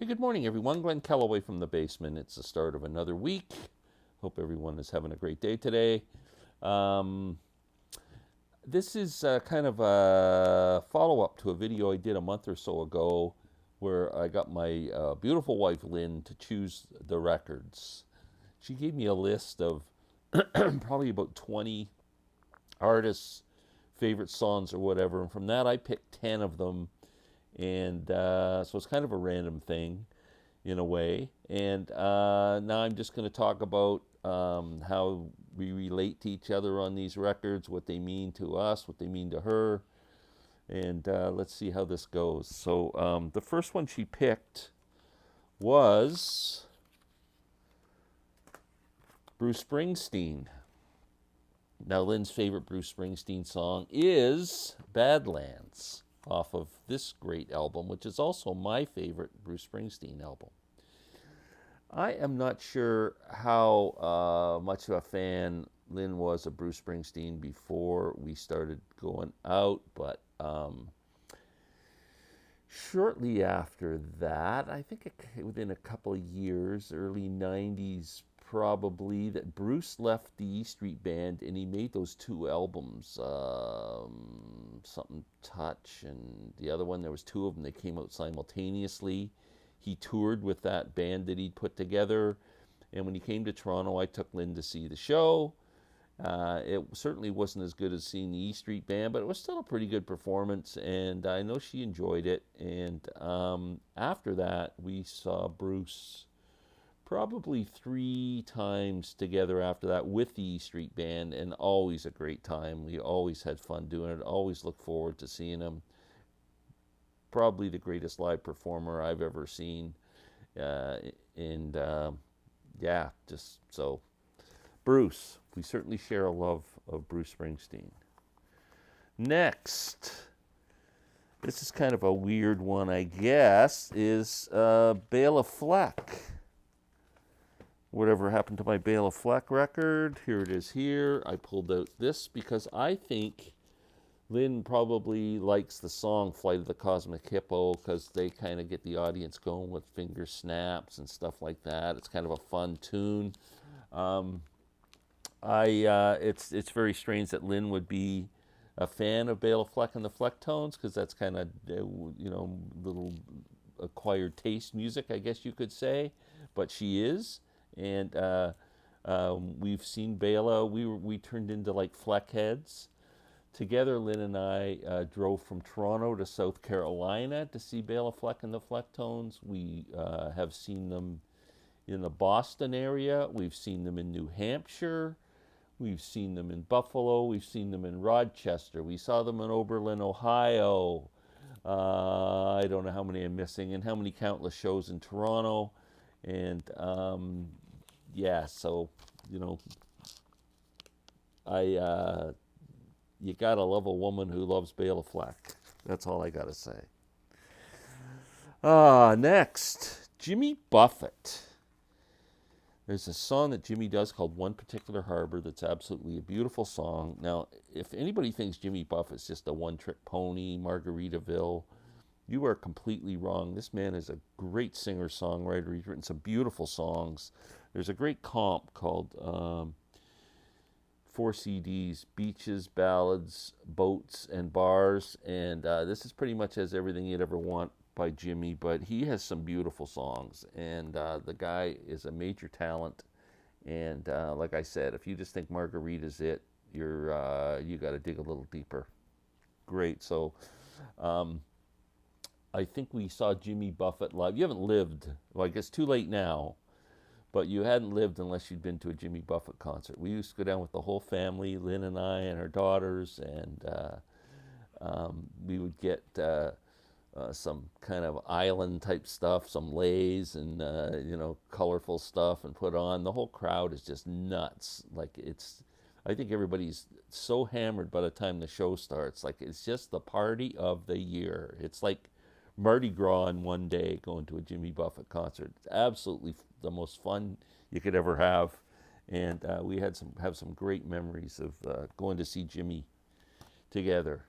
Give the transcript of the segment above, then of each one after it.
Hey, good morning, everyone. Glenn Kellaway from the basement. It's the start of another week. Hope everyone is having a great day today. Um, this is kind of a follow up to a video I did a month or so ago where I got my beautiful wife, Lynn, to choose the records. She gave me a list of probably about 20 artists' favorite songs or whatever, and from that I picked 10 of them. And so it's kind of a random thing in a way. And now I'm just going to talk about how we relate to each other on these records, what they mean to us, what they mean to her, and let's see how this goes. So the first one she picked was Bruce Springsteen. Now, Lynn's favorite Bruce Springsteen song is Badlands off of this great album, which is also my favorite Bruce Springsteen album. I am not sure how much of a fan Lynn was of Bruce Springsteen before we started going out, but shortly after that, I think within a couple of years, early 90s probably, that Bruce left the E Street Band and he made those two albums, something Touch and the other one. There was two of them. They came out simultaneously. He toured with that band that he'd put together. And when he came to Toronto, I took Lynn to see the show. It certainly wasn't as good as seeing the E Street Band, but it was still a pretty good performance, and I know she enjoyed it. And after that, we saw Bruce probably 3 times together after that with the E Street Band, and always a great time. We always had fun doing it, always look forward to seeing him. Probably the greatest live performer I've ever seen. And yeah, just so Bruce, we certainly share a love of Bruce Springsteen. Next, this is kind of a weird one, I guess, is Béla Fleck. Whatever happened to my Béla Fleck record? Here it is here. I pulled out this because I think Lynn probably likes the song Flight of the Cosmic Hippo because they kind of get the audience going with finger snaps and stuff like that. It's kind of a fun tune. It's very strange that Lynn would be a fan of Béla Fleck and the Flecktones because that's kind of little acquired taste music, I guess you could say, but she is, and we've seen Béla. We turned into like Fleck heads. Together, Lynn and I drove from Toronto to South Carolina to see Béla Fleck and the Flecktones. We have seen them in the Boston area. We've seen them in New Hampshire. We've seen them in Buffalo. We've seen them in Rochester. We saw them in Oberlin, Ohio. I don't know how many I'm missing, and how many countless shows in Toronto. And yeah, so I you gotta love a woman who loves Béla Fleck. That's all I gotta say. Next, Jimmy Buffett. There's a song that Jimmy does called One Particular Harbor that's absolutely a beautiful song. Now, if anybody thinks Jimmy Buffett's just a one-trick pony, Margaritaville, you are completely wrong. This man is a great singer-songwriter. He's written some beautiful songs. There's a great comp called 4 CDs, Beaches, Ballads, Boats, and Bars. And this is pretty much has everything you'd ever want by Jimmy, but he has some beautiful songs, and the guy is a major talent. And like I said, if you just think Margarita's it, you got to dig a little deeper. Great. So I think we saw Jimmy Buffett live. You haven't lived, well, I guess too late now, but you hadn't lived unless you'd been to a Jimmy Buffett concert. We used to go down with the whole family, Lynn and I and her daughters, and we would get some kind of island type stuff, some leis and colorful stuff, and put on. The whole crowd is just nuts. I think everybody's so hammered by the time the show starts. Like, it's just the party of the year. It's like Mardi Gras in one day going to a Jimmy Buffett concert. It's absolutely the most fun you could ever have, and we have some great memories of going to see Jimmy together.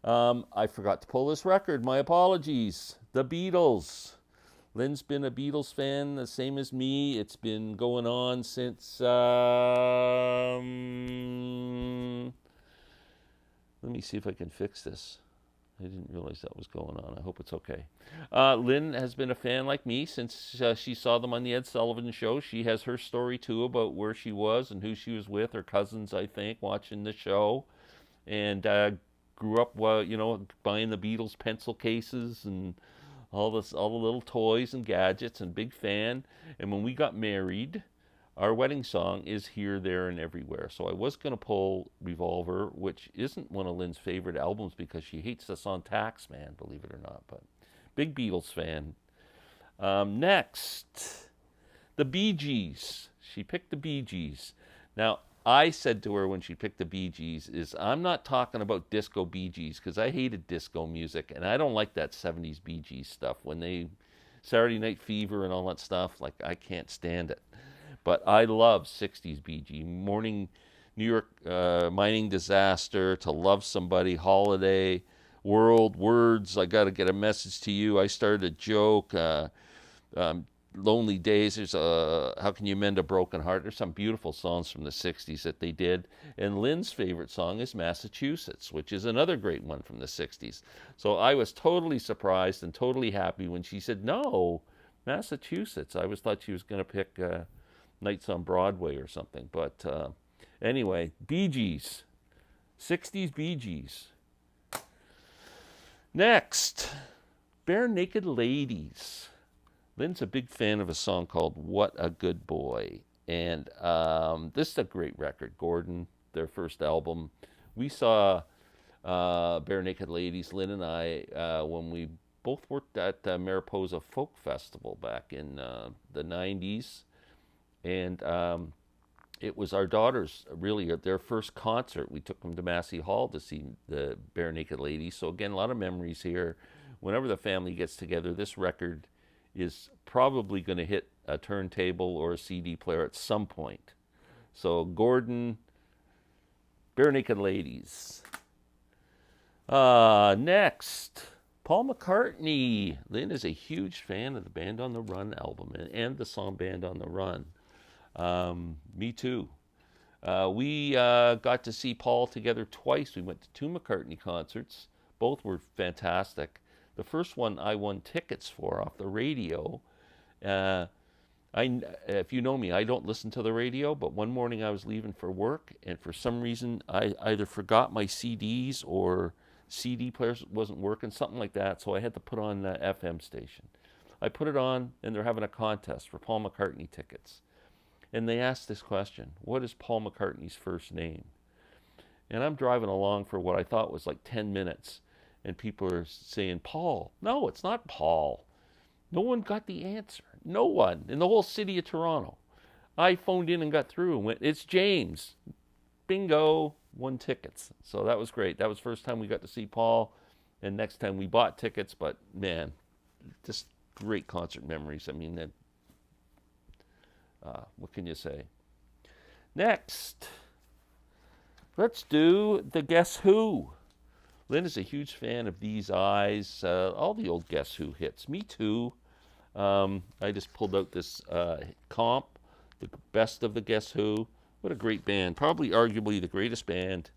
I forgot to pull this record. My apologies. The Beatles. Lynn's been a Beatles fan, the same as me. It's been going on since, let me see if I can fix this. I didn't realize that was going on. I hope it's okay. Lynn has been a fan like me since she saw them on the Ed Sullivan Show. She has her story too about where she was and who she was with, her cousins, I think, watching the show. And grew up, buying the Beatles pencil cases and all the little toys and gadgets, and big fan. And when we got married, our wedding song is Here, There, and Everywhere. So I was going to pull Revolver, which isn't one of Lynn's favorite albums because she hates the song Taxman, believe it or not. But big Beatles fan. Next, the Bee Gees. She picked the Bee Gees. Now, I said to her when she picked the Bee Gees is, I'm not talking about disco Bee Gees because I hated disco music and I don't like that 70s Bee Gees stuff. When they, Saturday Night Fever and all that stuff, like I can't stand it. But I love 60s Bee Gees. Morning New York mining disaster, To Love Somebody, Holiday, World, Words, I Gotta Get a Message to You, I Started a Joke, Lonely Days, there's How Can You Mend a Broken Heart. There's some beautiful songs from the 60s that they did. And Lynn's favorite song is Massachusetts, which is another great one from the 60s. So I was totally surprised and totally happy when she said, no, Massachusetts. I always thought she was going to pick Nights on Broadway or something. But anyway, Bee Gees, 60s Bee Gees. Next, Barenaked Ladies. Lynn's a big fan of a song called What a Good Boy. And this is a great record. Gordon, their first album. We saw Barenaked Ladies, Lynn and I, when we both worked at Mariposa Folk Festival back in the 90s. And it was our daughters, really, at their first concert. We took them to Massey Hall to see the Barenaked Ladies. So again, a lot of memories here. Whenever the family gets together, this record is probably going to hit a turntable or a CD player at some point. So Gordon, Barenaked Ladies. Next, Paul McCartney. Lynn is a huge fan of the Band on the Run album and the song Band on the Run. Me too. We got to see Paul together twice. We went to two McCartney concerts. Both were fantastic. The first one I won tickets for off the radio. If you know me, I don't listen to the radio, but one morning I was leaving for work, and for some reason I either forgot my CDs or CD players wasn't working, something like that, so I had to put on the FM station. I put it on, and they're having a contest for Paul McCartney tickets. And they asked this question, what is Paul McCartney's first name? And I'm driving along for what I thought was like 10 minutes, and people are saying, Paul. No, it's not Paul. No one got the answer. No one in the whole city of Toronto. I phoned in and got through and went, it's James. Bingo, won tickets. So that was great. That was the first time we got to see Paul, and next time we bought tickets, but man, just great concert memories. I mean, what can you say? Next, let's do the Guess Who. Lynn is a huge fan of These Eyes, all the old Guess Who hits. Me too. I just pulled out this comp, the best of the Guess Who. What a great band. Probably arguably the greatest band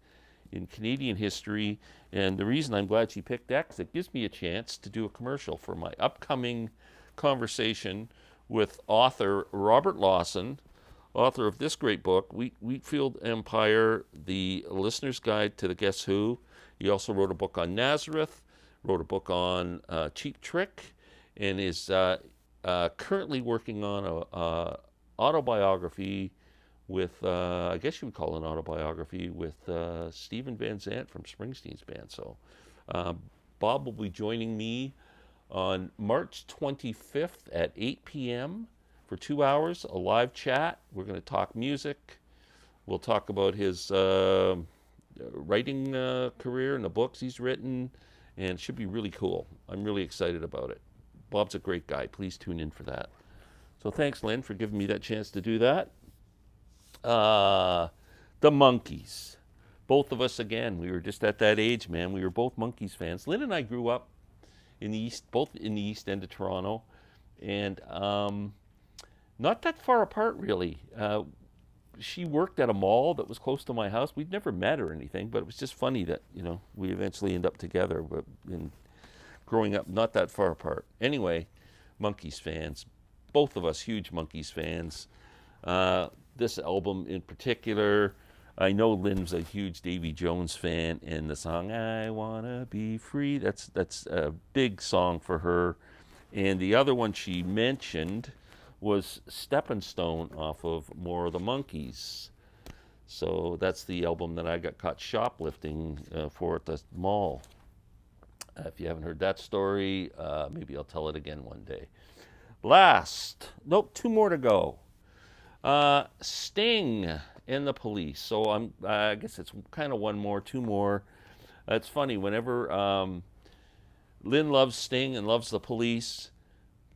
in Canadian history. And the reason I'm glad she picked that is it gives me a chance to do a commercial for my upcoming conversation with author Robert Lawson, author of this great book, Wheatfield Empire, The Listener's Guide to the Guess Who. He also wrote a book on Nazareth, wrote a book on Cheap Trick, and is currently working on a autobiography with, I guess you would call it an autobiography, with Stephen Van Zandt from Springsteen's band. So Bob will be joining me on March 25th at 8 p.m. for 2 hours, a live chat. We're going to talk music. We'll talk about his writing career and the books he's written, and it should be really cool. I'm really excited about it. Bob's a great guy. Please tune in for that. So thanks, Lynn, for giving me that chance to do that. The Monkees. Both of us, again, we were just at that age, man. We were both Monkees fans. Lynn and I grew up in the East, both in the East End of Toronto, and not that far apart really. She worked at a mall that was close to my house. We'd never met or anything, but it was just funny that we eventually end up together. But in growing up, not that far apart. Anyway, Monkees fans, both of us huge Monkees fans. This album in particular, I know Lynn's a huge Davy Jones fan, and the song "I Wanna Be Free" that's a big song for her. And the other one she mentioned was Steppin' Stone off of More of the Monkees. So that's the album that I got caught shoplifting for at the mall. If you haven't heard that story, maybe I'll tell it again one day. Nope, two more to go. Sting and the Police. So I guess it's kind of one more, two more. It's funny, whenever Lynn loves Sting and loves the Police,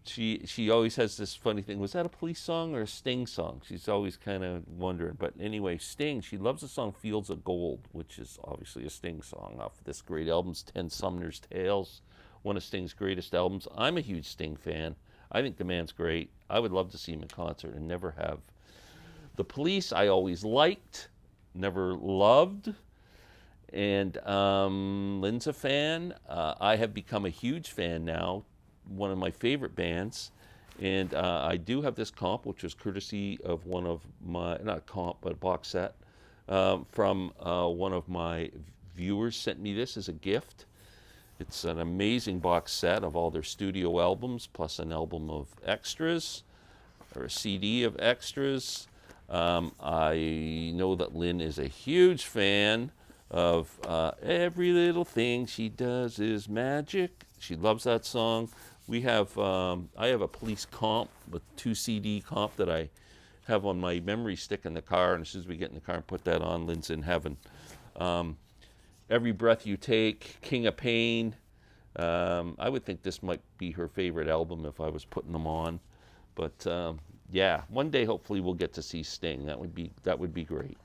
she always has this funny thing. Was that a Police song or a Sting song? She's always kind of wondering. But anyway, Sting, she loves the song Fields of Gold, which is obviously a Sting song off this great album, 10 Sumner's Tales, one of Sting's greatest albums. I'm a huge Sting fan. I think the man's great. I would love to see him in concert and never have. The Police I always liked, never loved. And Lynn's a fan. I have become a huge fan now, one of my favorite bands. And I do have this comp, which was courtesy of one of my, not comp, but a box set from one of my viewers sent me this as a gift. It's an amazing box set of all their studio albums, plus an album of extras, or a CD of extras. I know that Lynn is a huge fan of Every Little Thing She Does Is Magic. She loves that song. I have a Police comp with 2 CD comp that I have on my memory stick in the car, and as soon as we get in the car and put that on, Lynn's in heaven. Every Breath You Take, King of Pain. I would think this might be her favorite album if I was putting them on. But yeah, one day hopefully we'll get to see Sting. That would be great.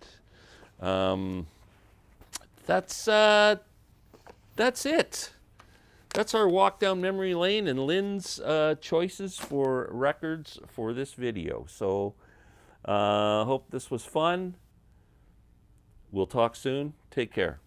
That's it. That's our walk down memory lane and Lynn's choices for records for this video. So hope this was fun. We'll talk soon. Take care.